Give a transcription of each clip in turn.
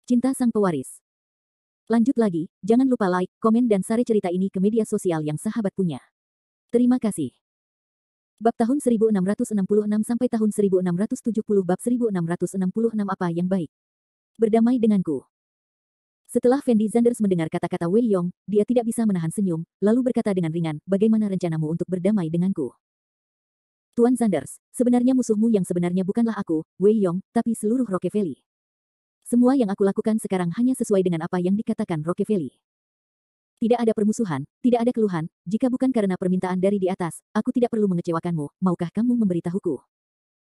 Cinta Sang Pewaris. Lanjut lagi, jangan lupa like, komen dan share cerita ini ke media sosial yang sahabat punya. Terima kasih. Bab tahun 1666 sampai tahun 1670 bab 1666 apa yang baik? Berdamai denganku. Setelah Fendi Zanders mendengar kata-kata Wei Yong, dia tidak bisa menahan senyum, lalu berkata dengan ringan, bagaimana rencanamu untuk berdamai denganku? Tuan Zanders, sebenarnya musuhmu yang sebenarnya bukanlah aku, Wei Yong, tapi seluruh Rockefeller. Semua yang aku lakukan sekarang hanya sesuai dengan apa yang dikatakan Rockefeller. Tidak ada permusuhan, tidak ada keluhan, jika bukan karena permintaan dari di atas, aku tidak perlu mengecewakanmu, maukah kamu memberitahuku?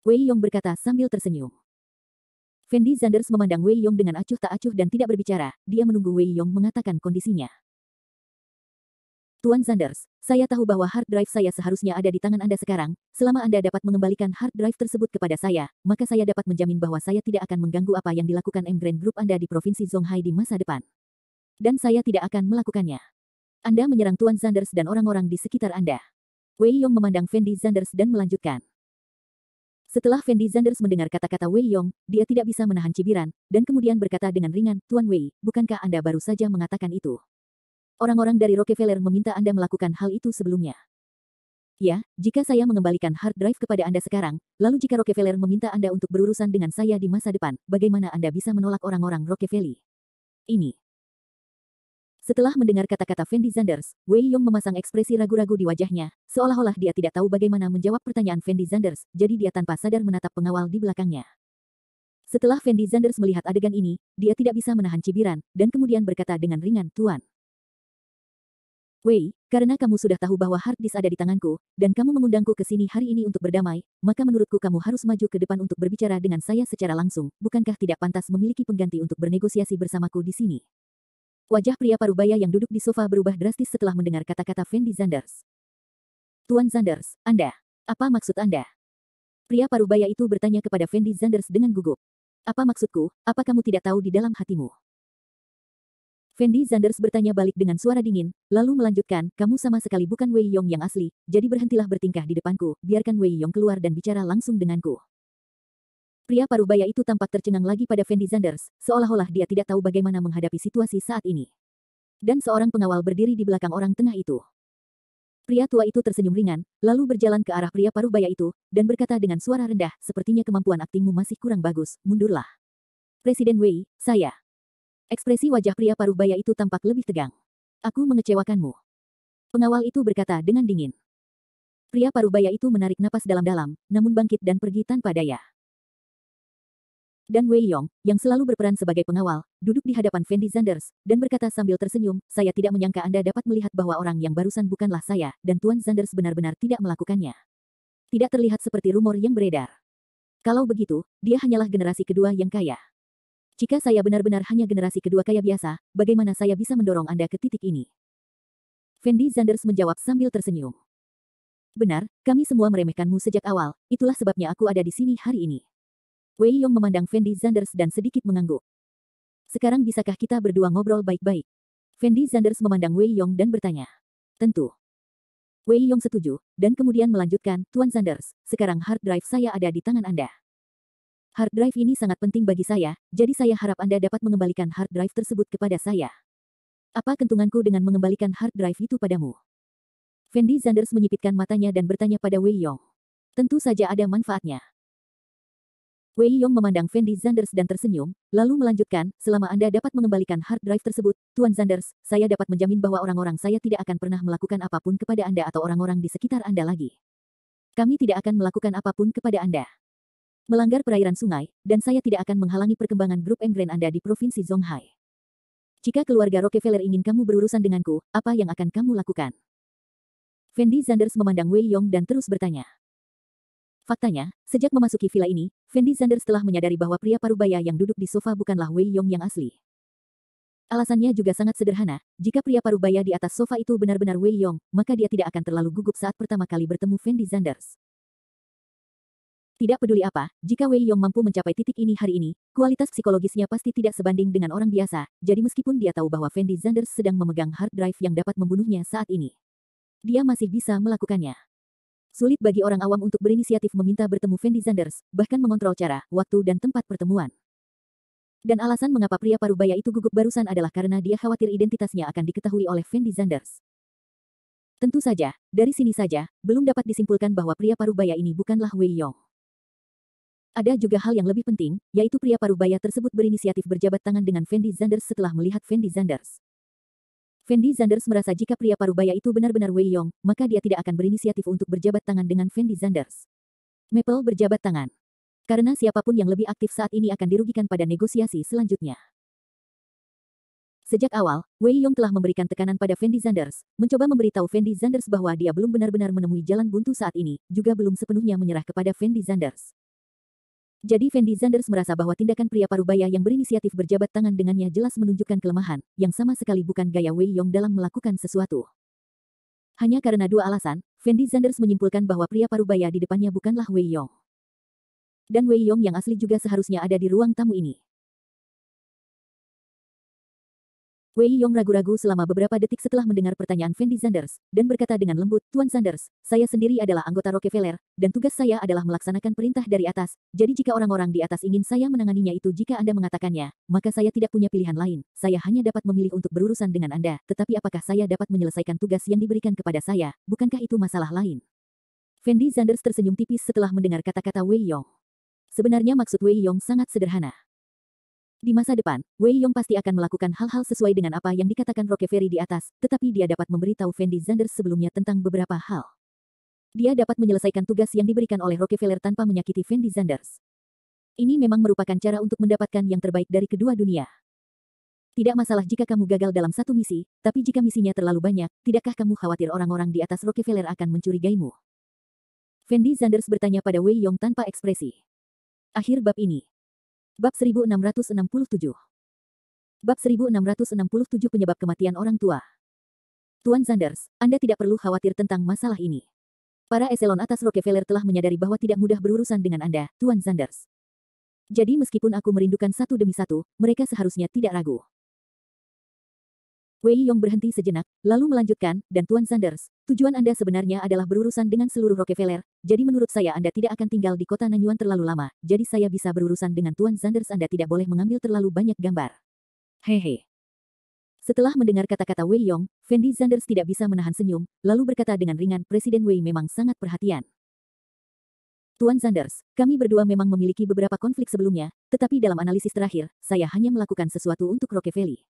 Wei Yong berkata sambil tersenyum. Fendi Zanders memandang Wei Yong dengan acuh tak acuh dan tidak berbicara, dia menunggu Wei Yong mengatakan kondisinya. Tuan Zanders, saya tahu bahwa hard drive saya seharusnya ada di tangan Anda sekarang. Selama Anda dapat mengembalikan hard drive tersebut kepada saya, maka saya dapat menjamin bahwa saya tidak akan mengganggu apa yang dilakukan Emgrand Group Anda di Provinsi Zhonghai di masa depan. Dan saya tidak akan melakukannya. Anda menyerang Tuan Zanders dan orang-orang di sekitar Anda. Wei Yong memandang Fendi Zanders dan melanjutkan. Setelah Fendi Zanders mendengar kata-kata Wei Yong, dia tidak bisa menahan cibiran, dan kemudian berkata dengan ringan, Tuan Wei, bukankah Anda baru saja mengatakan itu? Orang-orang dari Rockefeller meminta Anda melakukan hal itu sebelumnya. Ya, jika saya mengembalikan hard drive kepada Anda sekarang, lalu jika Rockefeller meminta Anda untuk berurusan dengan saya di masa depan, bagaimana Anda bisa menolak orang-orang Rockefeller? Ini. Setelah mendengar kata-kata Fendi Zanders, Wei Yong memasang ekspresi ragu-ragu di wajahnya, seolah-olah dia tidak tahu bagaimana menjawab pertanyaan Fendi Zanders, jadi dia tanpa sadar menatap pengawal di belakangnya. Setelah Fendi Zanders melihat adegan ini, dia tidak bisa menahan cibiran, dan kemudian berkata dengan ringan, Tuan Wei, karena kamu sudah tahu bahwa hard disk ada di tanganku, dan kamu mengundangku ke sini hari ini untuk berdamai, maka menurutku kamu harus maju ke depan untuk berbicara dengan saya secara langsung, bukankah tidak pantas memiliki pengganti untuk bernegosiasi bersamaku di sini? Wajah pria parubaya yang duduk di sofa berubah drastis setelah mendengar kata-kata Fendi Zanders. Tuan Zanders, Anda, apa maksud Anda? Pria parubaya itu bertanya kepada Fendi Zanders dengan gugup. Apa maksudku, apa kamu tidak tahu di dalam hatimu? Fendi Zanders bertanya balik dengan suara dingin, lalu melanjutkan, kamu sama sekali bukan Wei Yong yang asli, jadi berhentilah bertingkah di depanku, biarkan Wei Yong keluar dan bicara langsung denganku. Pria parubaya itu tampak tercengang lagi pada Fendi Zanders, seolah-olah dia tidak tahu bagaimana menghadapi situasi saat ini. Dan seorang pengawal berdiri di belakang orang tengah itu. Pria tua itu tersenyum ringan, lalu berjalan ke arah pria parubaya itu, dan berkata dengan suara rendah, sepertinya kemampuan aktingmu masih kurang bagus, mundurlah. Presiden Wei, saya. Ekspresi wajah pria parubaya itu tampak lebih tegang. Aku mengecewakanmu. Pengawal itu berkata dengan dingin. Pria parubaya itu menarik napas dalam-dalam, namun bangkit dan pergi tanpa daya. Dan Wei Yong, yang selalu berperan sebagai pengawal, duduk di hadapan Fendi Zanders, dan berkata sambil tersenyum, saya tidak menyangka Anda dapat melihat bahwa orang yang barusan bukanlah saya, dan Tuan Zanders benar-benar tidak melakukannya. Tidak terlihat seperti rumor yang beredar. Kalau begitu, dia hanyalah generasi kedua yang kaya. Jika saya benar-benar hanya generasi kedua kaya biasa, bagaimana saya bisa mendorong Anda ke titik ini? Fendi Zanders menjawab sambil tersenyum. Benar, kami semua meremehkanmu sejak awal, itulah sebabnya aku ada di sini hari ini. Wei Yong memandang Fendi Zanders dan sedikit mengangguk. Sekarang bisakah kita berdua ngobrol baik-baik? Fendi Zanders memandang Wei Yong dan bertanya. Tentu. Wei Yong setuju, dan kemudian melanjutkan, Tuan Zanders, sekarang hard drive saya ada di tangan Anda. Hard drive ini sangat penting bagi saya, jadi saya harap Anda dapat mengembalikan hard drive tersebut kepada saya. Apa keuntunganku dengan mengembalikan hard drive itu padamu? Fendi Zanders menyipitkan matanya dan bertanya pada Wei Yong. Tentu saja ada manfaatnya. Wei Yong memandang Fendi Zanders dan tersenyum, lalu melanjutkan, selama Anda dapat mengembalikan hard drive tersebut, Tuan Zanders, saya dapat menjamin bahwa orang-orang saya tidak akan pernah melakukan apapun kepada Anda atau orang-orang di sekitar Anda lagi. Kami tidak akan melakukan apapun kepada Anda. Melanggar perairan sungai, dan saya tidak akan menghalangi perkembangan grup Emgrand Anda di Provinsi Zhonghai. Jika keluarga Rockefeller ingin kamu berurusan denganku, apa yang akan kamu lakukan? Fendi Zanders memandang Wei Yong dan terus bertanya. Faktanya, sejak memasuki villa ini, Fendi Zanders telah menyadari bahwa pria parubaya yang duduk di sofa bukanlah Wei Yong yang asli. Alasannya juga sangat sederhana, jika pria parubaya di atas sofa itu benar-benar Wei Yong, maka dia tidak akan terlalu gugup saat pertama kali bertemu Fendi Zanders. Tidak peduli apa, jika Wei Yong mampu mencapai titik ini hari ini, kualitas psikologisnya pasti tidak sebanding dengan orang biasa, jadi meskipun dia tahu bahwa Fendi Zanders sedang memegang hard drive yang dapat membunuhnya saat ini, dia masih bisa melakukannya. Sulit bagi orang awam untuk berinisiatif meminta bertemu Fendi Zanders, bahkan mengontrol cara, waktu dan tempat pertemuan. Dan alasan mengapa pria parubaya itu gugup barusan adalah karena dia khawatir identitasnya akan diketahui oleh Fendi Zanders. Tentu saja, dari sini saja, belum dapat disimpulkan bahwa pria parubaya ini bukanlah Wei Yong. Ada juga hal yang lebih penting, yaitu pria parubaya tersebut berinisiatif berjabat tangan dengan Fendi Zanders setelah melihat Fendi Zanders. Fendi Zanders merasa jika pria parubaya itu benar-benar Wei Yong, maka dia tidak akan berinisiatif untuk berjabat tangan dengan Fendi Zanders. Maple berjabat tangan. Karena siapapun yang lebih aktif saat ini akan dirugikan pada negosiasi selanjutnya. Sejak awal, Wei Yong telah memberikan tekanan pada Fendi Zanders, mencoba memberitahu Fendi Zanders bahwa dia belum benar-benar menemui jalan buntu saat ini, juga belum sepenuhnya menyerah kepada Fendi Zanders. Jadi Fendi Zanders merasa bahwa tindakan pria parubaya yang berinisiatif berjabat tangan dengannya jelas menunjukkan kelemahan, yang sama sekali bukan gaya Wei Yong dalam melakukan sesuatu. Hanya karena dua alasan, Fendi Zanders menyimpulkan bahwa pria parubaya di depannya bukanlah Wei Yong. Dan Wei Yong yang asli juga seharusnya ada di ruang tamu ini. Wei Yong ragu-ragu selama beberapa detik setelah mendengar pertanyaan Fendi Zanders, dan berkata dengan lembut, "Tuan Zanders, saya sendiri adalah anggota Rockefeller, dan tugas saya adalah melaksanakan perintah dari atas, jadi jika orang-orang di atas ingin saya menanganinya itu jika Anda mengatakannya, maka saya tidak punya pilihan lain, saya hanya dapat memilih untuk berurusan dengan Anda, tetapi apakah saya dapat menyelesaikan tugas yang diberikan kepada saya, bukankah itu masalah lain?" Fendi Zanders tersenyum tipis setelah mendengar kata-kata Wei Yong. Sebenarnya maksud Wei Yong sangat sederhana. Di masa depan, Wei Yong pasti akan melakukan hal-hal sesuai dengan apa yang dikatakan Rockefeller di atas, tetapi dia dapat memberitahu Fendi Zanders sebelumnya tentang beberapa hal. Dia dapat menyelesaikan tugas yang diberikan oleh Rockefeller tanpa menyakiti Fendi Zanders. Ini memang merupakan cara untuk mendapatkan yang terbaik dari kedua dunia. Tidak masalah jika kamu gagal dalam satu misi, tapi jika misinya terlalu banyak, tidakkah kamu khawatir orang-orang di atas Rockefeller akan mencurigaimu? Fendi Zanders bertanya pada Wei Yong tanpa ekspresi. Akhir bab ini. Bab 1667. Bab 1667 penyebab kematian orang tua. Tuan Zanders, Anda tidak perlu khawatir tentang masalah ini. Para eselon atas Rockefeller telah menyadari bahwa tidak mudah berurusan dengan Anda, Tuan Zanders. Jadi meskipun aku merindukan satu demi satu, mereka seharusnya tidak ragu. Wei Yong berhenti sejenak, lalu melanjutkan, dan Tuan Zanders, tujuan Anda sebenarnya adalah berurusan dengan seluruh Rockefeller, jadi menurut saya Anda tidak akan tinggal di kota Nanyuan terlalu lama, jadi saya bisa berurusan dengan Tuan Zanders. Anda tidak boleh mengambil terlalu banyak gambar. Hehe. Setelah mendengar kata-kata Wei Yong, Fendi Zanders tidak bisa menahan senyum, lalu berkata dengan ringan, Presiden Wei memang sangat perhatian. Tuan Zanders, kami berdua memang memiliki beberapa konflik sebelumnya, tetapi dalam analisis terakhir, saya hanya melakukan sesuatu untuk Rockefeller.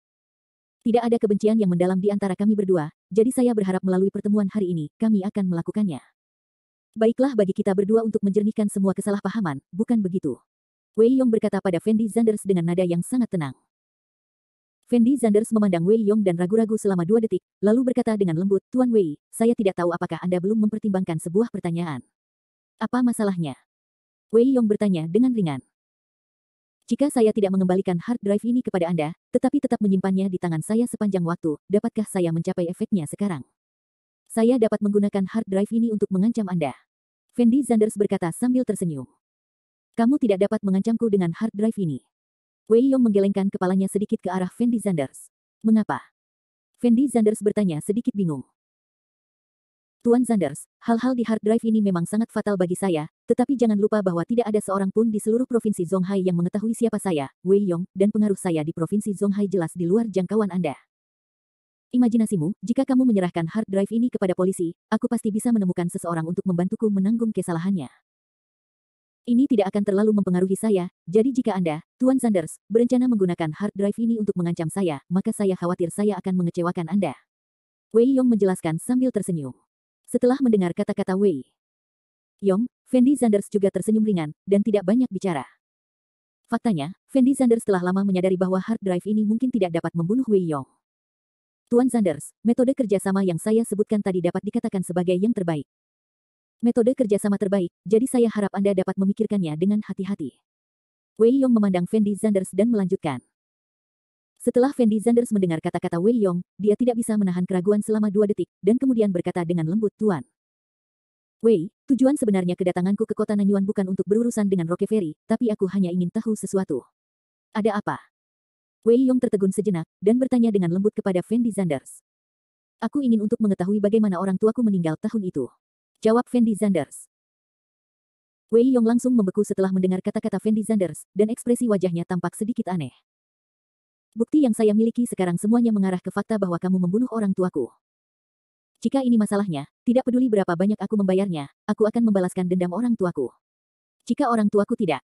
Tidak ada kebencian yang mendalam di antara kami berdua, jadi saya berharap melalui pertemuan hari ini, kami akan melakukannya. Baiklah bagi kita berdua untuk menjernihkan semua kesalahpahaman, bukan begitu? Wei Yong berkata pada Fendi Zanders dengan nada yang sangat tenang. Fendi Zanders memandang Wei Yong dan ragu-ragu selama 2 detik, lalu berkata dengan lembut, Tuan Wei, saya tidak tahu apakah Anda belum mempertimbangkan sebuah pertanyaan. Apa masalahnya? Wei Yong bertanya dengan ringan. Jika saya tidak mengembalikan hard drive ini kepada Anda, tetapi tetap menyimpannya di tangan saya sepanjang waktu, dapatkah saya mencapai efeknya sekarang? Saya dapat menggunakan hard drive ini untuk mengancam Anda. Fendi Zanders berkata sambil tersenyum. Kamu tidak dapat mengancamku dengan hard drive ini. Wei Yong menggelengkan kepalanya sedikit ke arah Fendi Zanders. Mengapa? Fendi Zanders bertanya sedikit bingung. Tuan Zanders, hal-hal di hard drive ini memang sangat fatal bagi saya, tetapi jangan lupa bahwa tidak ada seorang pun di seluruh provinsi Zonghai yang mengetahui siapa saya, Wei Yong, dan pengaruh saya di provinsi Zonghai jelas di luar jangkauan Anda. Imajinasimu, jika kamu menyerahkan hard drive ini kepada polisi, aku pasti bisa menemukan seseorang untuk membantuku menanggung kesalahannya. Ini tidak akan terlalu mempengaruhi saya, jadi jika Anda, Tuan Zanders, berencana menggunakan hard drive ini untuk mengancam saya, maka saya khawatir saya akan mengecewakan Anda. Wei Yong menjelaskan sambil tersenyum. Setelah mendengar kata-kata Wei Yong, Fendi Zanders juga tersenyum ringan, dan tidak banyak bicara. Faktanya, Fendi Zanders telah lama menyadari bahwa hard drive ini mungkin tidak dapat membunuh Wei Yong. Tuan Zanders, metode kerjasama yang saya sebutkan tadi dapat dikatakan sebagai yang terbaik. Metode kerjasama terbaik, jadi saya harap Anda dapat memikirkannya dengan hati-hati. Wei Yong memandang Fendi Zanders dan melanjutkan. Setelah Fendi Zanders mendengar kata-kata Wei Yong, dia tidak bisa menahan keraguan selama 2 detik, dan kemudian berkata dengan lembut, Tuan Wei, tujuan sebenarnya kedatanganku ke kota Nanyuan bukan untuk berurusan dengan Rockefeller, tapi aku hanya ingin tahu sesuatu. Ada apa? Wei Yong tertegun sejenak, dan bertanya dengan lembut kepada Fendi Zanders. Aku ingin untuk mengetahui bagaimana orang tuaku meninggal tahun itu. Jawab Fendi Zanders. Wei Yong langsung membeku setelah mendengar kata-kata Fendi Zanders, dan ekspresi wajahnya tampak sedikit aneh. Bukti yang saya miliki sekarang semuanya mengarah ke fakta bahwa kamu membunuh orang tuaku. Jika ini masalahnya, tidak peduli berapa banyak aku membayarnya, aku akan membalaskan dendam orang tuaku. Jika orang tuaku tidak,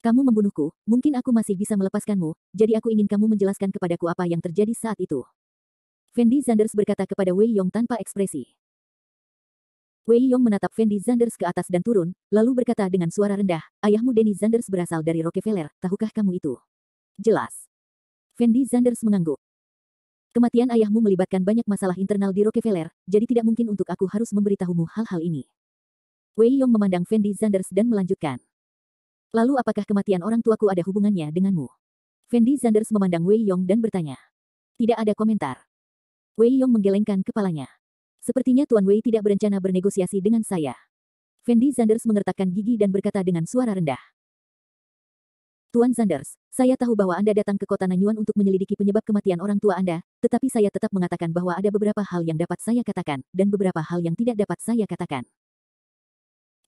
kamu membunuhku, mungkin aku masih bisa melepaskanmu, jadi aku ingin kamu menjelaskan kepadaku apa yang terjadi saat itu. Fendi Zanders berkata kepada Wei Yong tanpa ekspresi. Wei Yong menatap Fendi Zanders ke atas dan turun, lalu berkata dengan suara rendah, ayahmu Denny Zanders berasal dari Rockefeller, tahukah kamu itu? Jelas. Fendi Zanders mengangguk. Kematian ayahmu melibatkan banyak masalah internal di Rockefeller, jadi tidak mungkin untuk aku harus memberitahumu hal-hal ini. Wei Yong memandang Fendi Zanders dan melanjutkan. Lalu apakah kematian orang tuaku ada hubungannya denganmu? Fendi Zanders memandang Wei Yong dan bertanya. Tidak ada komentar. Wei Yong menggelengkan kepalanya. Sepertinya Tuan Wei tidak berencana bernegosiasi dengan saya. Fendi Zanders mengertakkan gigi dan berkata dengan suara rendah. Tuan Zanders, saya tahu bahwa Anda datang ke kota Nanyuan untuk menyelidiki penyebab kematian orang tua Anda, tetapi saya tetap mengatakan bahwa ada beberapa hal yang dapat saya katakan, dan beberapa hal yang tidak dapat saya katakan.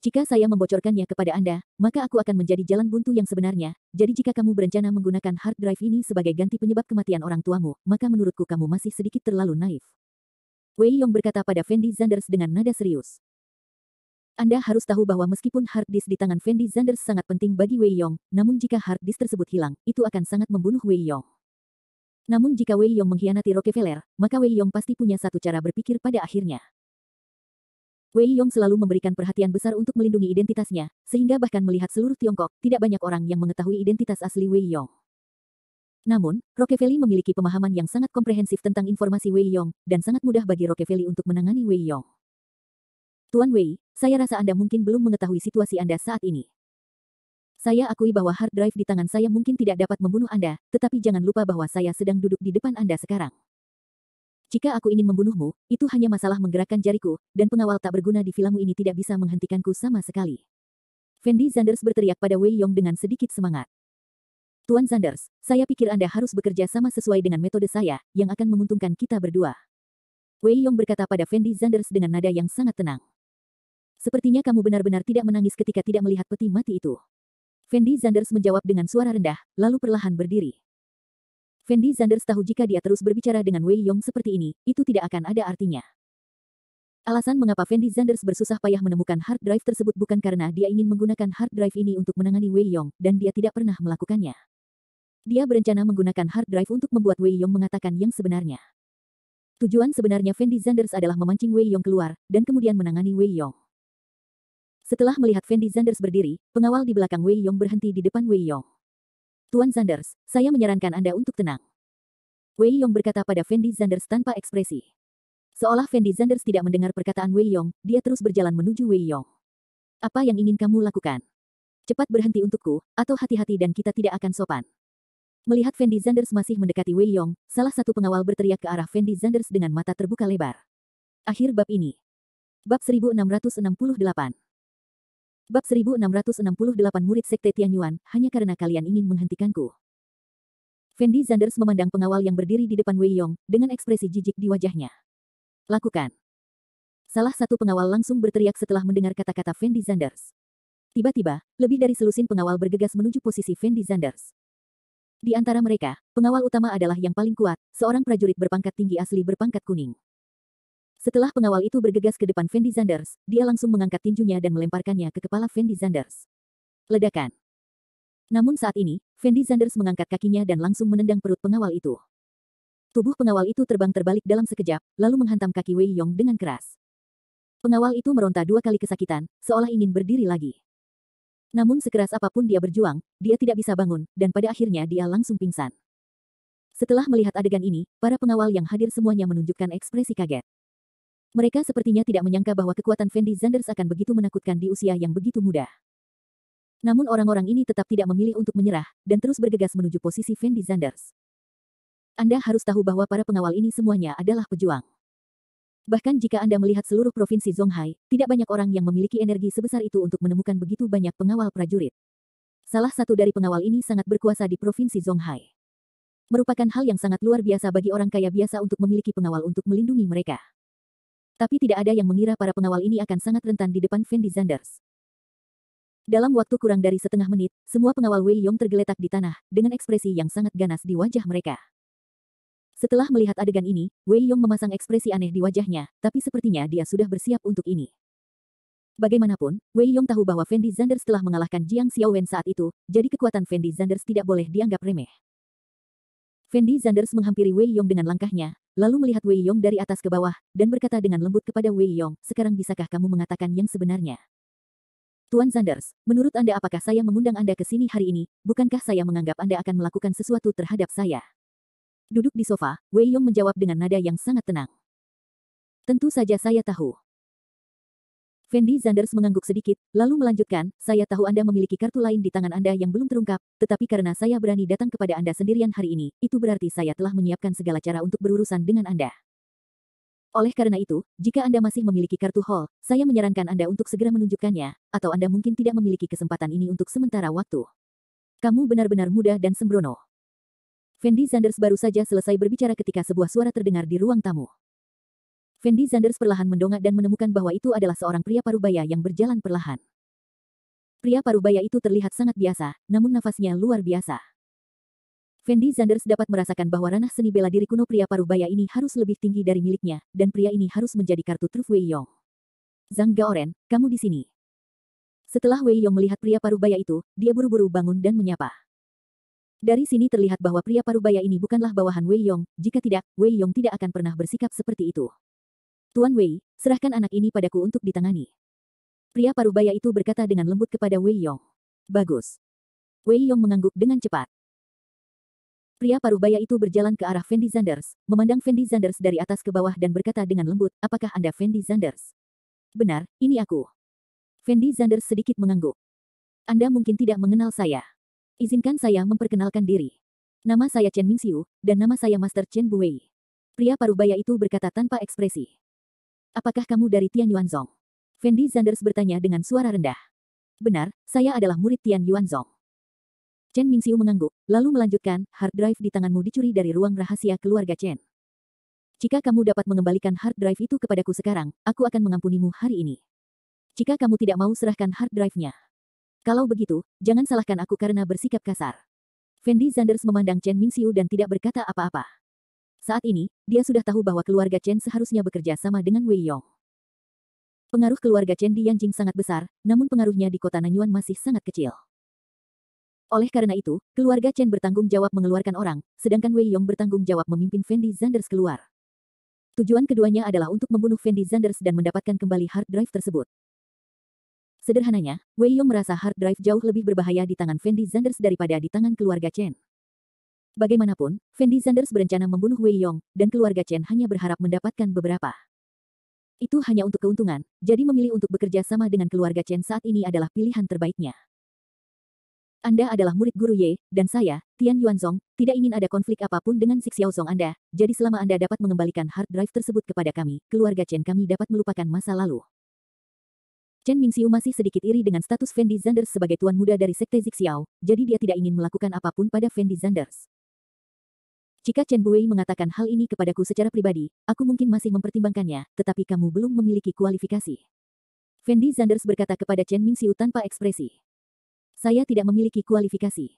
Jika saya membocorkannya kepada Anda, maka aku akan menjadi jalan buntu yang sebenarnya, jadi jika kamu berencana menggunakan hard drive ini sebagai ganti penyebab kematian orang tuamu, maka menurutku kamu masih sedikit terlalu naif. Wei Yong berkata pada Fendi Zanders dengan nada serius. Anda harus tahu bahwa meskipun hard disk di tangan Fendi Zanders sangat penting bagi Wei Yong, namun jika hard disk tersebut hilang, itu akan sangat membunuh Wei Yong. Namun jika Wei Yong mengkhianati Rockefeller, maka Wei Yong pasti punya satu cara berpikir pada akhirnya. Wei Yong selalu memberikan perhatian besar untuk melindungi identitasnya, sehingga bahkan melihat seluruh Tiongkok, tidak banyak orang yang mengetahui identitas asli Wei Yong. Namun, Rockefeller memiliki pemahaman yang sangat komprehensif tentang informasi Wei Yong, dan sangat mudah bagi Rockefeller untuk menangani Wei Yong. Tuan Wei, saya rasa Anda mungkin belum mengetahui situasi Anda saat ini. Saya akui bahwa hard drive di tangan saya mungkin tidak dapat membunuh Anda, tetapi jangan lupa bahwa saya sedang duduk di depan Anda sekarang. Jika aku ingin membunuhmu, itu hanya masalah menggerakkan jariku, dan pengawal tak berguna di filmmu ini tidak bisa menghentikanku sama sekali. Fendi Zanders berteriak pada Wei Yong dengan sedikit semangat. Tuan Zanders, saya pikir Anda harus bekerja sama sesuai dengan metode saya, yang akan menguntungkan kita berdua. Wei Yong berkata pada Fendi Zanders dengan nada yang sangat tenang. Sepertinya kamu benar-benar tidak menangis ketika tidak melihat peti mati itu. Fendi Zanders menjawab dengan suara rendah, lalu perlahan berdiri. Fendi Zanders tahu jika dia terus berbicara dengan Wei Yong seperti ini, itu tidak akan ada artinya. Alasan mengapa Fendi Zanders bersusah payah menemukan hard drive tersebut bukan karena dia ingin menggunakan hard drive ini untuk menangani Wei Yong, dan dia tidak pernah melakukannya. Dia berencana menggunakan hard drive untuk membuat Wei Yong mengatakan yang sebenarnya. Tujuan sebenarnya Fendi Zanders adalah memancing Wei Yong keluar, dan kemudian menangani Wei Yong. Setelah melihat Fendi Zanders berdiri, pengawal di belakang Wei Yong berhenti di depan Wei Yong. Tuan Zanders, saya menyarankan Anda untuk tenang. Wei Yong berkata pada Fendi Zanders tanpa ekspresi. Seolah Fendi Zanders tidak mendengar perkataan Wei Yong, dia terus berjalan menuju Wei Yong. Apa yang ingin kamu lakukan? Cepat berhenti untukku, atau hati-hati dan kita tidak akan sopan. Melihat Fendi Zanders masih mendekati Wei Yong, salah satu pengawal berteriak ke arah Fendi Zanders dengan mata terbuka lebar. Akhir bab ini. Bab 1668. Bab 1668 Murid Sekte Tianyuan, hanya karena kalian ingin menghentikanku. Fendi Zanders memandang pengawal yang berdiri di depan Wei Yong, dengan ekspresi jijik di wajahnya. Lakukan. Salah satu pengawal langsung berteriak setelah mendengar kata-kata Fendi Zanders. Tiba-tiba, lebih dari selusin pengawal bergegas menuju posisi Fendi Zanders. Di antara mereka, pengawal utama adalah yang paling kuat, seorang prajurit berpangkat tinggi asli berpangkat kuning. Setelah pengawal itu bergegas ke depan Fendi Zanders, dia langsung mengangkat tinjunya dan melemparkannya ke kepala Fendi Zanders. Ledakan. Namun saat ini, Fendi Zanders mengangkat kakinya dan langsung menendang perut pengawal itu. Tubuh pengawal itu terbang terbalik dalam sekejap, lalu menghantam kaki Wei Yong dengan keras. Pengawal itu meronta 2 kali kesakitan, seolah ingin berdiri lagi. Namun sekeras apapun dia berjuang, dia tidak bisa bangun, dan pada akhirnya dia langsung pingsan. Setelah melihat adegan ini, para pengawal yang hadir semuanya menunjukkan ekspresi kaget. Mereka sepertinya tidak menyangka bahwa kekuatan Fendi Zanders akan begitu menakutkan di usia yang begitu muda. Namun orang-orang ini tetap tidak memilih untuk menyerah, dan terus bergegas menuju posisi Fendi Zanders. Anda harus tahu bahwa para pengawal ini semuanya adalah pejuang. Bahkan jika Anda melihat seluruh provinsi Zonghai, tidak banyak orang yang memiliki energi sebesar itu untuk menemukan begitu banyak pengawal prajurit. Salah satu dari pengawal ini sangat berkuasa di provinsi Zonghai. Merupakan hal yang sangat luar biasa bagi orang kaya biasa untuk memiliki pengawal untuk melindungi mereka. Tapi tidak ada yang mengira para pengawal ini akan sangat rentan di depan Fendi Zanders. Dalam waktu kurang dari setengah menit, semua pengawal Wei Yong tergeletak di tanah, dengan ekspresi yang sangat ganas di wajah mereka. Setelah melihat adegan ini, Wei Yong memasang ekspresi aneh di wajahnya, tapi sepertinya dia sudah bersiap untuk ini. Bagaimanapun, Wei Yong tahu bahwa Fendi Zanders telah mengalahkan Jiang Xiaowen saat itu, jadi kekuatan Fendi Zanders tidak boleh dianggap remeh. Fendi Zanders menghampiri Wei Yong dengan langkahnya, lalu melihat Wei Yong dari atas ke bawah, dan berkata dengan lembut kepada Wei Yong, "Sekarang bisakah kamu mengatakan yang sebenarnya?" Tuan Zanders, menurut Anda apakah saya mengundang Anda ke sini hari ini, bukankah saya menganggap Anda akan melakukan sesuatu terhadap saya? Duduk di sofa, Wei Yong menjawab dengan nada yang sangat tenang. Tentu saja saya tahu. Fendi Zanders mengangguk sedikit, lalu melanjutkan, saya tahu Anda memiliki kartu lain di tangan Anda yang belum terungkap, tetapi karena saya berani datang kepada Anda sendirian hari ini, itu berarti saya telah menyiapkan segala cara untuk berurusan dengan Anda. Oleh karena itu, jika Anda masih memiliki kartu Hall, saya menyarankan Anda untuk segera menunjukkannya, atau Anda mungkin tidak memiliki kesempatan ini untuk sementara waktu. Kamu benar-benar muda dan sembrono. Fendi Zanders baru saja selesai berbicara ketika sebuah suara terdengar di ruang tamu. Fendi Zanders perlahan mendongak dan menemukan bahwa itu adalah seorang pria parubaya yang berjalan perlahan. Pria parubaya itu terlihat sangat biasa, namun nafasnya luar biasa. Fendi Zanders dapat merasakan bahwa ranah seni bela diri kuno pria parubaya ini harus lebih tinggi dari miliknya, dan pria ini harus menjadi kartu truf Wei Yong. Zhang Gaoren, kamu di sini. Setelah Wei Yong melihat pria parubaya itu, dia buru-buru bangun dan menyapa. Dari sini terlihat bahwa pria parubaya ini bukanlah bawahan Wei Yong, jika tidak, Wei Yong tidak akan pernah bersikap seperti itu. Tuan Wei, serahkan anak ini padaku untuk ditangani. Pria parubaya itu berkata dengan lembut kepada Wei Yong. Bagus. Wei Yong mengangguk dengan cepat. Pria parubaya itu berjalan ke arah Fendi Zanders, memandang Fendi Zanders dari atas ke bawah dan berkata dengan lembut, apakah Anda Fendi Zanders? Benar, ini aku. Fendi Zanders sedikit mengangguk. Anda mungkin tidak mengenal saya. Izinkan saya memperkenalkan diri. Nama saya Chen Mingxiu, dan nama saya Master Chen Buwei. Pria parubaya itu berkata tanpa ekspresi. Apakah kamu dari Tian Yuanzong? Fendi Zanders bertanya dengan suara rendah. Benar, saya adalah murid Tian Yuanzong. Chen Mingxiu mengangguk, lalu melanjutkan, hard drive di tanganmu dicuri dari ruang rahasia keluarga Chen. Jika kamu dapat mengembalikan hard drive itu kepadaku sekarang, aku akan mengampunimu hari ini. Jika kamu tidak mau serahkan hard drive-nya. Kalau begitu, jangan salahkan aku karena bersikap kasar. Fendi Zanders memandang Chen Mingxiu dan tidak berkata apa-apa. Saat ini, dia sudah tahu bahwa keluarga Chen seharusnya bekerja sama dengan Wei Yong. Pengaruh keluarga Chen di Yanjing sangat besar, namun pengaruhnya di kota Nanyuan masih sangat kecil. Oleh karena itu, keluarga Chen bertanggung jawab mengeluarkan orang, sedangkan Wei Yong bertanggung jawab memimpin Fendi Zanders keluar. Tujuan keduanya adalah untuk membunuh Fendi Zanders dan mendapatkan kembali hard drive tersebut. Sederhananya, Wei Yong merasa hard drive jauh lebih berbahaya di tangan Fendi Zanders daripada di tangan keluarga Chen. Bagaimanapun, Fendi Zanders berencana membunuh Wei Yong, dan keluarga Chen hanya berharap mendapatkan beberapa. Itu hanya untuk keuntungan, jadi memilih untuk bekerja sama dengan keluarga Chen saat ini adalah pilihan terbaiknya. Anda adalah murid guru Ye, dan saya, Tian Yuanzong, tidak ingin ada konflik apapun dengan Six Xiaozong Anda, jadi selama Anda dapat mengembalikan hard drive tersebut kepada kami, keluarga Chen kami dapat melupakan masa lalu. Chen Mingxiu masih sedikit iri dengan status Fendi Zanders sebagai tuan muda dari Sekte Zixiao, jadi dia tidak ingin melakukan apapun pada Fendi Zanders. Jika Chen Buwei mengatakan hal ini kepadaku secara pribadi, aku mungkin masih mempertimbangkannya, tetapi kamu belum memiliki kualifikasi. Fendi Zanders berkata kepada Chen Mingxiu tanpa ekspresi. Saya tidak memiliki kualifikasi.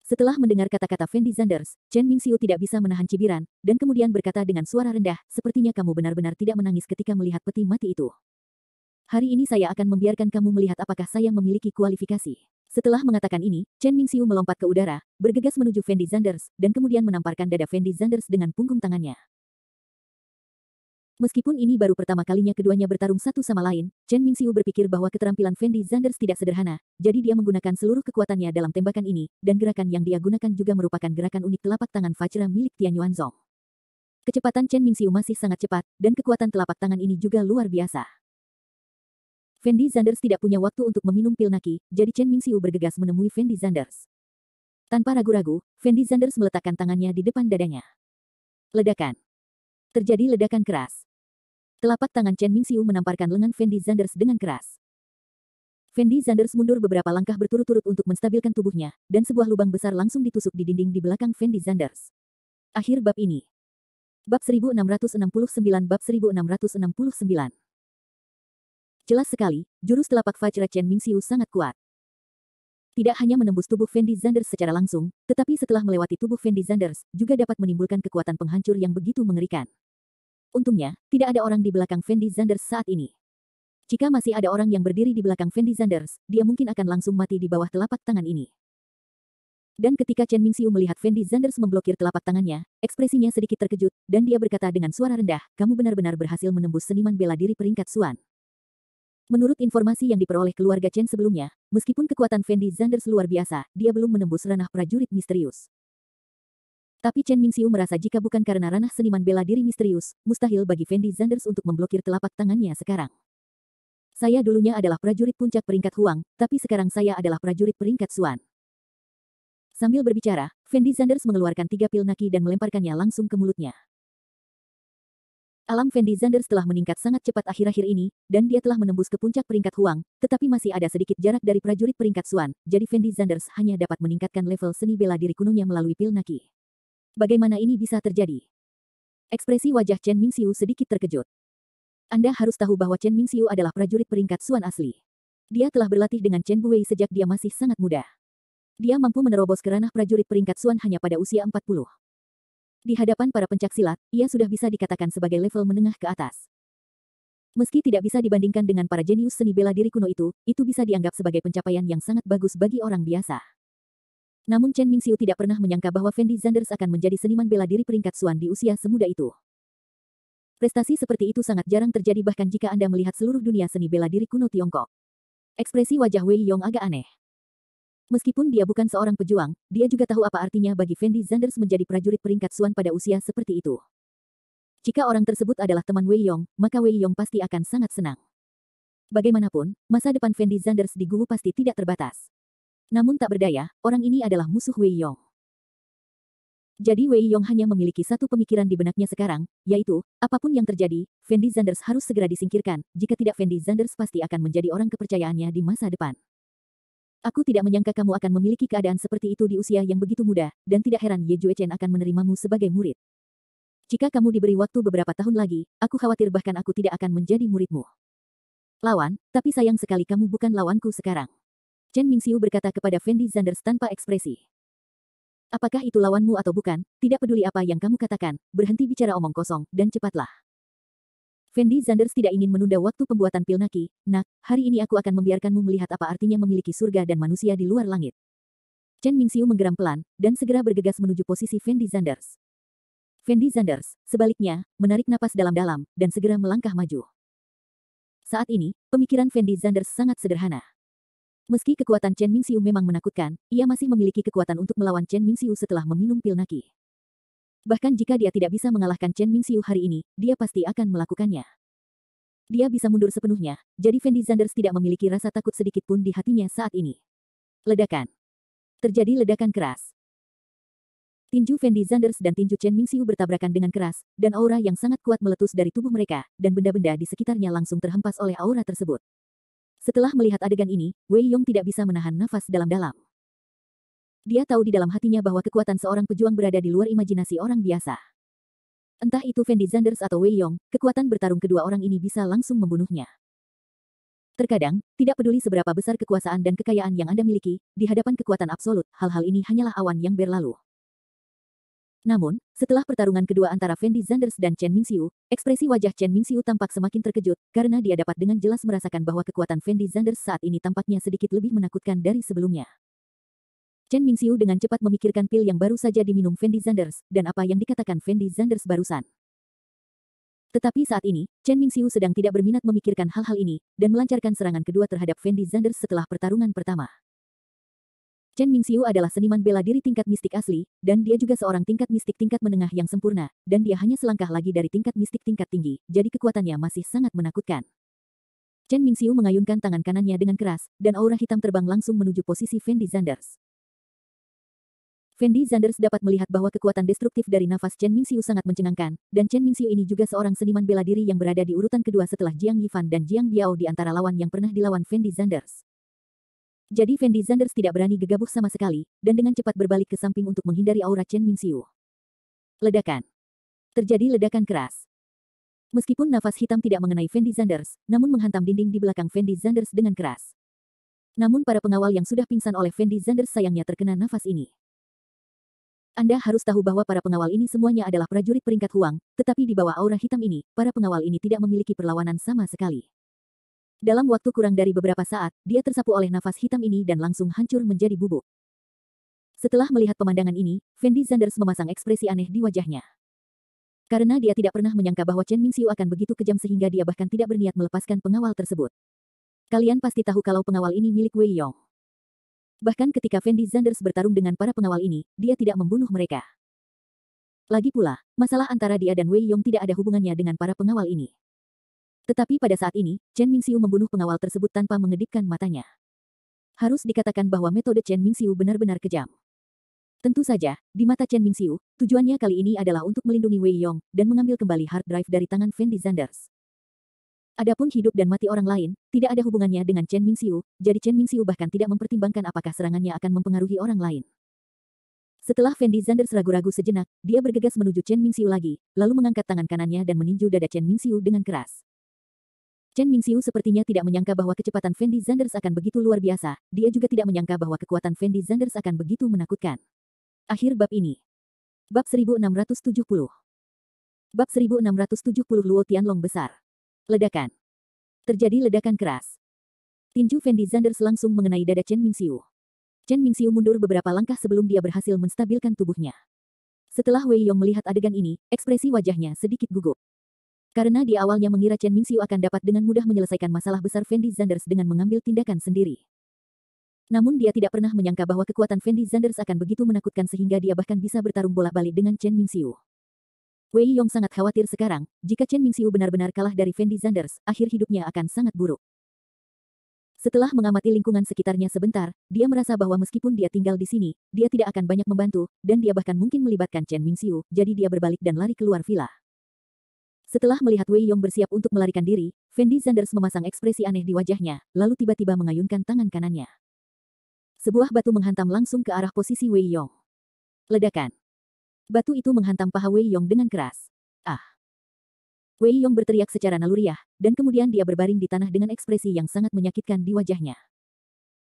Setelah mendengar kata-kata Fendi Zanders, Chen Mingxiu tidak bisa menahan cibiran, dan kemudian berkata dengan suara rendah, sepertinya kamu benar-benar tidak menangis ketika melihat peti mati itu. Hari ini saya akan membiarkan kamu melihat apakah saya memiliki kualifikasi. Setelah mengatakan ini, Chen Mingxiu melompat ke udara, bergegas menuju Fendi Zanders, dan kemudian menamparkan dada Fendi Zanders dengan punggung tangannya. Meskipun ini baru pertama kalinya keduanya bertarung satu sama lain, Chen Mingxiu berpikir bahwa keterampilan Fendi Zanders tidak sederhana, jadi dia menggunakan seluruh kekuatannya dalam tembakan ini, dan gerakan yang dia gunakan juga merupakan gerakan unik telapak tangan Vajra milik Tian Yuanzong. Kecepatan Chen Mingxiu masih sangat cepat, dan kekuatan telapak tangan ini juga luar biasa. Fendi Zanders tidak punya waktu untuk meminum pil naki, jadi Chen Mingxiu bergegas menemui Fendi Zanders. Tanpa ragu-ragu, Fendi Zanders meletakkan tangannya di depan dadanya. Ledakan. Terjadi ledakan keras. Telapak tangan Chen Mingxiu menamparkan lengan Fendi Zanders dengan keras. Fendi Zanders mundur beberapa langkah berturut-turut untuk menstabilkan tubuhnya, dan sebuah lubang besar langsung ditusuk di dinding di belakang Fendi Zanders. Akhir bab ini. Bab 1669 Bab 1669 Jelas sekali, jurus telapak Vajra Chen Mingxiu sangat kuat. Tidak hanya menembus tubuh Fendi Zanders secara langsung, tetapi setelah melewati tubuh Fendi Zanders, juga dapat menimbulkan kekuatan penghancur yang begitu mengerikan. Untungnya, tidak ada orang di belakang Fendi Zanders saat ini. Jika masih ada orang yang berdiri di belakang Fendi Zanders, dia mungkin akan langsung mati di bawah telapak tangan ini. Dan ketika Chen Mingxiu melihat Fendi Zanders memblokir telapak tangannya, ekspresinya sedikit terkejut, dan dia berkata dengan suara rendah, kamu benar-benar berhasil menembus seniman bela diri peringkat Xuan. Menurut informasi yang diperoleh keluarga Chen sebelumnya, meskipun kekuatan Fendi Zanders luar biasa, dia belum menembus ranah prajurit misterius. Tapi Chen Mingxiu merasa jika bukan karena ranah seniman bela diri misterius, mustahil bagi Fendi Zanders untuk memblokir telapak tangannya sekarang. Saya dulunya adalah prajurit puncak peringkat Huang, tapi sekarang saya adalah prajurit peringkat Xuan. Sambil berbicara, Fendi Zanders mengeluarkan 3 pil naki dan melemparkannya langsung ke mulutnya. Alam Fendi Zanders telah meningkat sangat cepat akhir-akhir ini, dan dia telah menembus ke puncak peringkat Huang, tetapi masih ada sedikit jarak dari prajurit peringkat Xuan, jadi Fendi Zanders hanya dapat meningkatkan level seni bela diri kunonya melalui pil naki. Bagaimana ini bisa terjadi? Ekspresi wajah Chen Mingxiu sedikit terkejut. Anda harus tahu bahwa Chen Mingxiu adalah prajurit peringkat Xuan asli. Dia telah berlatih dengan Chen Buwei sejak dia masih sangat muda. Dia mampu menerobos ke ranah prajurit peringkat Xuan hanya pada usia 40. Di hadapan para pencaksilat, ia sudah bisa dikatakan sebagai level menengah ke atas. Meski tidak bisa dibandingkan dengan para jenius seni bela diri kuno itu bisa dianggap sebagai pencapaian yang sangat bagus bagi orang biasa. Namun Chen Mingxiu tidak pernah menyangka bahwa Fendi Zanders akan menjadi seniman bela diri peringkat Xuan di usia semuda itu. Prestasi seperti itu sangat jarang terjadi bahkan jika Anda melihat seluruh dunia seni bela diri kuno Tiongkok. Ekspresi wajah Wei Yong agak aneh. Meskipun dia bukan seorang pejuang, dia juga tahu apa artinya bagi Fendi Zanders menjadi prajurit peringkat Xuan pada usia seperti itu. Jika orang tersebut adalah teman Wei Yong, maka Wei Yong pasti akan sangat senang. Bagaimanapun, masa depan Fendi Zanders di Guwu pasti tidak terbatas. Namun tak berdaya, orang ini adalah musuh Wei Yong. Jadi Wei Yong hanya memiliki satu pemikiran di benaknya sekarang, yaitu, apapun yang terjadi, Fendi Zanders harus segera disingkirkan, jika tidak Fendi Zanders pasti akan menjadi orang kepercayaannya di masa depan. Aku tidak menyangka kamu akan memiliki keadaan seperti itu di usia yang begitu muda, dan tidak heran Ye Juechen akan menerimamu sebagai murid. Jika kamu diberi waktu beberapa tahun lagi, aku khawatir bahkan aku tidak akan menjadi muridmu. Lawan, tapi sayang sekali kamu bukan lawanku sekarang. Chen Mingxiu berkata kepada Fendi Zanders tanpa ekspresi. Apakah itu lawanmu atau bukan, tidak peduli apa yang kamu katakan, berhenti bicara omong kosong, dan cepatlah. Fendi Zanders tidak ingin menunda waktu pembuatan pil naki. Nak, hari ini aku akan membiarkanmu melihat apa artinya memiliki surga dan manusia di luar langit. Chen Mingxiu menggeram pelan, dan segera bergegas menuju posisi Fendi Zanders. Fendi Zanders, sebaliknya, menarik napas dalam-dalam, dan segera melangkah maju. Saat ini, pemikiran Fendi Zanders sangat sederhana. Meski kekuatan Chen Mingxiu memang menakutkan, ia masih memiliki kekuatan untuk melawan Chen Mingxiu setelah meminum pil naki. Bahkan jika dia tidak bisa mengalahkan Chen Mingxiu hari ini, dia pasti akan melakukannya. Dia bisa mundur sepenuhnya, jadi Fendi Zanders tidak memiliki rasa takut sedikit pun di hatinya saat ini. Ledakan. Terjadi ledakan keras. Tinju Fendi Zanders dan tinju Chen Mingxiu bertabrakan dengan keras, dan aura yang sangat kuat meletus dari tubuh mereka, dan benda-benda di sekitarnya langsung terhempas oleh aura tersebut. Setelah melihat adegan ini, Wei Yong tidak bisa menahan nafas dalam-dalam. Dia tahu di dalam hatinya bahwa kekuatan seorang pejuang berada di luar imajinasi orang biasa. Entah itu Fendi Zanders atau Wei Yong, kekuatan bertarung kedua orang ini bisa langsung membunuhnya. Terkadang, tidak peduli seberapa besar kekuasaan dan kekayaan yang Anda miliki, di hadapan kekuatan absolut, hal-hal ini hanyalah awan yang berlalu. Namun, setelah pertarungan kedua antara Fendi Zanders dan Chen Mingxiu, ekspresi wajah Chen Mingxiu tampak semakin terkejut, karena dia dapat dengan jelas merasakan bahwa kekuatan Fendi Zanders saat ini tampaknya sedikit lebih menakutkan dari sebelumnya. Chen Mingxiu dengan cepat memikirkan pil yang baru saja diminum Fendi Zanders, dan apa yang dikatakan Fendi Zanders barusan. Tetapi saat ini, Chen Mingxiu sedang tidak berminat memikirkan hal-hal ini, dan melancarkan serangan kedua terhadap Fendi Zanders setelah pertarungan pertama. Chen Mingxiu adalah seniman bela diri tingkat mistik asli, dan dia juga seorang tingkat mistik tingkat menengah yang sempurna, dan dia hanya selangkah lagi dari tingkat mistik tingkat tinggi, jadi kekuatannya masih sangat menakutkan. Chen Mingxiu mengayunkan tangan kanannya dengan keras, dan aura hitam terbang langsung menuju posisi Fendi Zanders. Fendi Zanders dapat melihat bahwa kekuatan destruktif dari nafas Chen Mingxiu sangat mencengangkan, dan Chen Mingxiu ini juga seorang seniman bela diri yang berada di urutan kedua setelah Jiang Yifan dan Jiang Biao di antara lawan yang pernah dilawan Fendi Zanders. Jadi Fendi Zanders tidak berani gegabah sama sekali, dan dengan cepat berbalik ke samping untuk menghindari aura Chen Mingxiu. Ledakan. Terjadi ledakan keras. Meskipun nafas hitam tidak mengenai Fendi Zanders, namun menghantam dinding di belakang Fendi Zanders dengan keras. Namun para pengawal yang sudah pingsan oleh Fendi Zanders sayangnya terkena nafas ini. Anda harus tahu bahwa para pengawal ini semuanya adalah prajurit peringkat Huang, tetapi di bawah aura hitam ini, para pengawal ini tidak memiliki perlawanan sama sekali. Dalam waktu kurang dari beberapa saat, dia tersapu oleh nafas hitam ini dan langsung hancur menjadi bubuk. Setelah melihat pemandangan ini, Fendi Zanders memasang ekspresi aneh di wajahnya. Karena dia tidak pernah menyangka bahwa Chen Mingxiu akan begitu kejam sehingga dia bahkan tidak berniat melepaskan pengawal tersebut. Kalian pasti tahu kalau pengawal ini milik Wei Yong. Bahkan ketika Fendi Zanders bertarung dengan para pengawal ini, dia tidak membunuh mereka. Lagi pula, masalah antara dia dan Wei Yong tidak ada hubungannya dengan para pengawal ini. Tetapi pada saat ini, Chen Mingxiu membunuh pengawal tersebut tanpa mengedipkan matanya. Harus dikatakan bahwa metode Chen Mingxiu benar-benar kejam. Tentu saja, di mata Chen Mingxiu, tujuannya kali ini adalah untuk melindungi Wei Yong dan mengambil kembali hard drive dari tangan Fendi Zanders. Adapun hidup dan mati orang lain, tidak ada hubungannya dengan Chen Mingxiu, jadi Chen Mingxiu bahkan tidak mempertimbangkan apakah serangannya akan mempengaruhi orang lain. Setelah Fendi Zanders ragu-ragu sejenak, dia bergegas menuju Chen Mingxiu lagi, lalu mengangkat tangan kanannya dan meninju dada Chen Mingxiu dengan keras. Chen Mingxiu sepertinya tidak menyangka bahwa kecepatan Fendi Zanders akan begitu luar biasa, dia juga tidak menyangka bahwa kekuatan Fendi Zanders akan begitu menakutkan. Akhir bab ini. Bab 1670. Bab 1670 Luo Tianlong besar. Ledakan. Terjadi ledakan keras. Tinju Fendi Zanders langsung mengenai dada Chen Mingxiu. Chen Mingxiu mundur beberapa langkah sebelum dia berhasil menstabilkan tubuhnya. Setelah Wei Yong melihat adegan ini, ekspresi wajahnya sedikit gugup. Karena dia awalnya mengira Chen Mingxiu akan dapat dengan mudah menyelesaikan masalah besar Fendi Zanders dengan mengambil tindakan sendiri. Namun dia tidak pernah menyangka bahwa kekuatan Fendi Zanders akan begitu menakutkan sehingga dia bahkan bisa bertarung bolak-balik dengan Chen Mingxiu. Wei Yong sangat khawatir sekarang, jika Chen Mingxiu benar-benar kalah dari Fendi Zanders, akhir hidupnya akan sangat buruk. Setelah mengamati lingkungan sekitarnya sebentar, dia merasa bahwa meskipun dia tinggal di sini, dia tidak akan banyak membantu, dan dia bahkan mungkin melibatkan Chen Mingxiu, jadi dia berbalik dan lari keluar villa. Setelah melihat Wei Yong bersiap untuk melarikan diri, Fendi Zanders memasang ekspresi aneh di wajahnya, lalu tiba-tiba mengayunkan tangan kanannya. Sebuah batu menghantam langsung ke arah posisi Wei Yong. Ledakan. Batu itu menghantam paha Wei Yong dengan keras. Ah! Wei Yong berteriak secara naluriah, dan kemudian dia berbaring di tanah dengan ekspresi yang sangat menyakitkan di wajahnya.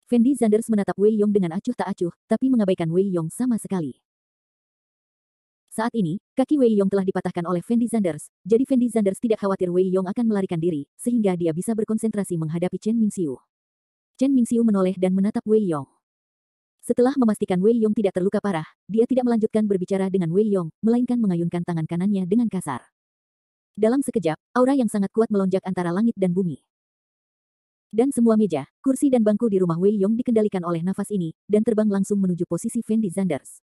Fendi Zanders menatap Wei Yong dengan acuh tak acuh, tapi mengabaikan Wei Yong sama sekali. Saat ini, kaki Wei Yong telah dipatahkan oleh Fendi Zanders, jadi Fendi Zanders tidak khawatir Wei Yong akan melarikan diri, sehingga dia bisa berkonsentrasi menghadapi Chen Mingxiu. Chen Mingxiu menoleh dan menatap Wei Yong. Setelah memastikan Wei Yong tidak terluka parah, dia tidak melanjutkan berbicara dengan Wei Yong, melainkan mengayunkan tangan kanannya dengan kasar. Dalam sekejap, aura yang sangat kuat melonjak antara langit dan bumi. Dan semua meja, kursi dan bangku di rumah Wei Yong dikendalikan oleh nafas ini, dan terbang langsung menuju posisi Fendi Zanders.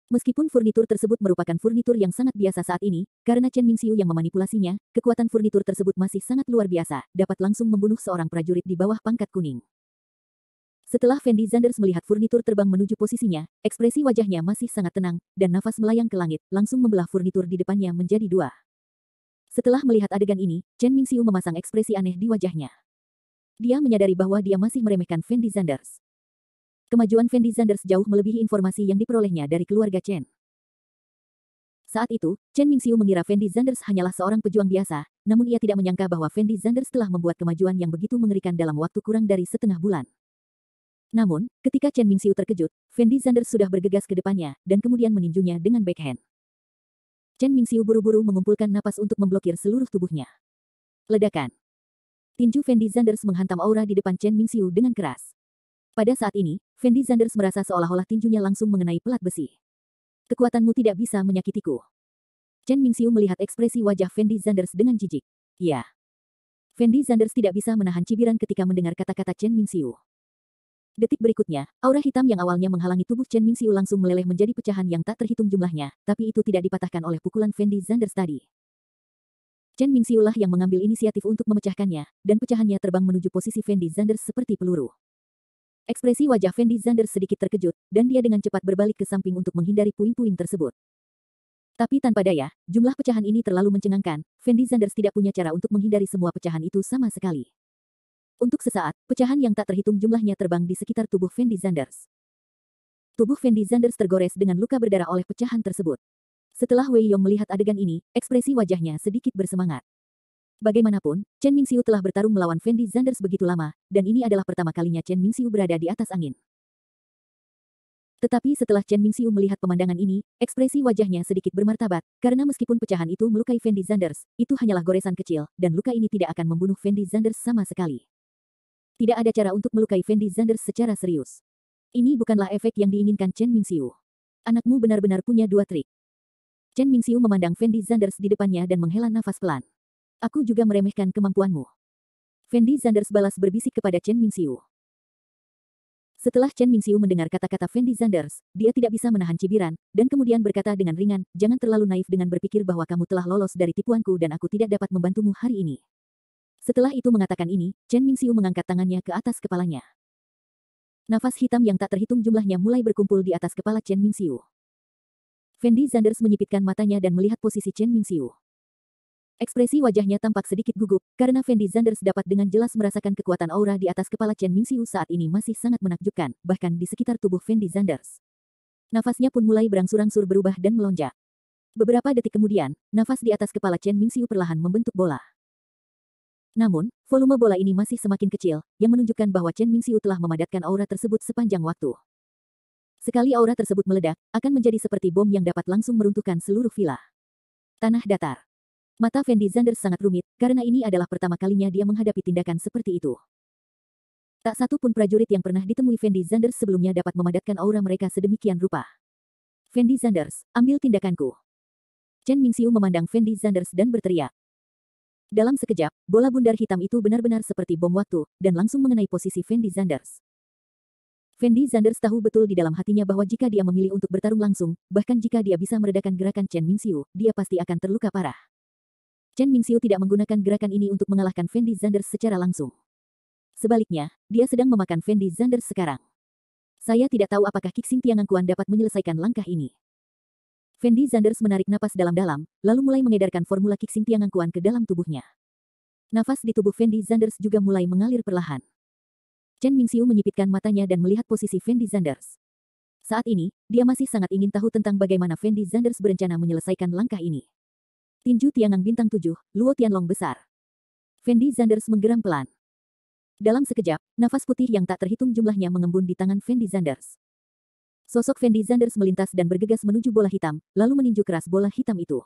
Meskipun furnitur tersebut merupakan furnitur yang sangat biasa saat ini, karena Chen Mingxiu yang memanipulasinya, kekuatan furnitur tersebut masih sangat luar biasa, dapat langsung membunuh seorang prajurit di bawah pangkat kuning. Setelah Fendi Zanders melihat furnitur terbang menuju posisinya, ekspresi wajahnya masih sangat tenang, dan nafas melayang ke langit, langsung membelah furnitur di depannya menjadi dua. Setelah melihat adegan ini, Chen Mingxiu memasang ekspresi aneh di wajahnya. Dia menyadari bahwa dia masih meremehkan Fendi Zanders. Kemajuan Fendi Zanders jauh melebihi informasi yang diperolehnya dari keluarga Chen. Saat itu, Chen Mingxiu mengira Fendi Zanders hanyalah seorang pejuang biasa, namun ia tidak menyangka bahwa Fendi Zanders telah membuat kemajuan yang begitu mengerikan dalam waktu kurang dari setengah bulan. Namun, ketika Chen Mingxiu terkejut, Fendi Zanders sudah bergegas ke depannya, dan kemudian meninjunya dengan backhand. Chen Mingxiu buru-buru mengumpulkan napas untuk memblokir seluruh tubuhnya. Ledakan. Tinju Fendi Zanders menghantam aura di depan Chen Mingxiu dengan keras. Pada saat ini, Fendi Zanders merasa seolah-olah tinjunya langsung mengenai pelat besi. Kekuatanmu tidak bisa menyakitiku. Chen Mingxiu melihat ekspresi wajah Fendi Zanders dengan jijik. Ya. Fendi Zanders tidak bisa menahan cibiran ketika mendengar kata-kata Chen Mingxiu. Detik berikutnya, aura hitam yang awalnya menghalangi tubuh Chen Mingxiu langsung meleleh menjadi pecahan yang tak terhitung jumlahnya, tapi itu tidak dipatahkan oleh pukulan Fendi Zanders tadi. Chen Mingxiu lah yang mengambil inisiatif untuk memecahkannya, dan pecahannya terbang menuju posisi Fendi Zanders seperti peluru. Ekspresi wajah Fendi Zanders sedikit terkejut, dan dia dengan cepat berbalik ke samping untuk menghindari puing-puing tersebut. Tapi tanpa daya, jumlah pecahan ini terlalu mencengangkan, Fendi Zanders tidak punya cara untuk menghindari semua pecahan itu sama sekali. Untuk sesaat, pecahan yang tak terhitung jumlahnya terbang di sekitar tubuh Fendi Zanders. Tubuh Fendi Zanders tergores dengan luka berdarah oleh pecahan tersebut. Setelah Wei Yong melihat adegan ini, ekspresi wajahnya sedikit bersemangat. Bagaimanapun, Chen Mingxiu telah bertarung melawan Fendi Zanders begitu lama, dan ini adalah pertama kalinya Chen Mingxiu berada di atas angin. Tetapi setelah Chen Mingxiu melihat pemandangan ini, ekspresi wajahnya sedikit bermartabat, karena meskipun pecahan itu melukai Fendi Zanders, itu hanyalah goresan kecil, dan luka ini tidak akan membunuh Fendi Zanders sama sekali. Tidak ada cara untuk melukai Fendi Zanders secara serius. Ini bukanlah efek yang diinginkan Chen Mingxiu. Anakmu benar-benar punya dua trik. Chen Mingxiu memandang Fendi Zanders di depannya dan menghela nafas pelan. Aku juga meremehkan kemampuanmu. Fendi Zanders balas berbisik kepada Chen Mingxiu. Setelah Chen Mingxiu mendengar kata-kata Fendi Zanders, dia tidak bisa menahan cibiran, dan kemudian berkata dengan ringan, jangan terlalu naif dengan berpikir bahwa kamu telah lolos dari tipuanku dan aku tidak dapat membantumu hari ini. Setelah itu mengatakan ini, Chen Mingxiu mengangkat tangannya ke atas kepalanya. Nafas hitam yang tak terhitung jumlahnya mulai berkumpul di atas kepala Chen Mingxiu. Fendi Zanders menyipitkan matanya dan melihat posisi Chen Mingxiu. Ekspresi wajahnya tampak sedikit gugup, karena Fendi Zanders dapat dengan jelas merasakan kekuatan aura di atas kepala Chen Mingxiu saat ini masih sangat menakjubkan, bahkan di sekitar tubuh Fendi Zanders. Nafasnya pun mulai berangsur-angsur berubah dan melonjak. Beberapa detik kemudian, nafas di atas kepala Chen Mingxiu perlahan membentuk bola. Namun, volume bola ini masih semakin kecil, yang menunjukkan bahwa Chen Mingxiu telah memadatkan aura tersebut sepanjang waktu. Sekali aura tersebut meledak, akan menjadi seperti bom yang dapat langsung meruntuhkan seluruh villa. Tanah datar. Mata Fendi Zanders sangat rumit, karena ini adalah pertama kalinya dia menghadapi tindakan seperti itu. Tak satu pun prajurit yang pernah ditemui Fendi Zanders sebelumnya dapat memadatkan aura mereka sedemikian rupa. Fendi Zanders, ambil tindakanku. Chen Mingxiu memandang Fendi Zanders dan berteriak. Dalam sekejap, bola bundar hitam itu benar-benar seperti bom waktu, dan langsung mengenai posisi Fendi Zanders. Fendi Zanders tahu betul di dalam hatinya bahwa jika dia memilih untuk bertarung langsung, bahkan jika dia bisa meredakan gerakan Chen Mingxiu, dia pasti akan terluka parah. Chen Mingxiu tidak menggunakan gerakan ini untuk mengalahkan Fendi Zanders secara langsung. Sebaliknya, dia sedang memakan Fendi Zanders sekarang. Saya tidak tahu apakah Qixing Tiangangkuan dapat menyelesaikan langkah ini. Fendi Zanders menarik napas dalam-dalam, lalu mulai mengedarkan formula Qixing Tiangangkuan ke dalam tubuhnya. Nafas di tubuh Fendi Zanders juga mulai mengalir perlahan. Chen Mingxiu menyipitkan matanya dan melihat posisi Fendi Zanders. Saat ini, dia masih sangat ingin tahu tentang bagaimana Fendi Zanders berencana menyelesaikan langkah ini. Tinju Tiangang Bintang 7, Luo Tianlong besar. Fendi Zanders menggeram pelan. Dalam sekejap, nafas putih yang tak terhitung jumlahnya mengembun di tangan Fendi Zanders. Sosok Fendi Zanders melintas dan bergegas menuju bola hitam, lalu meninju keras bola hitam itu.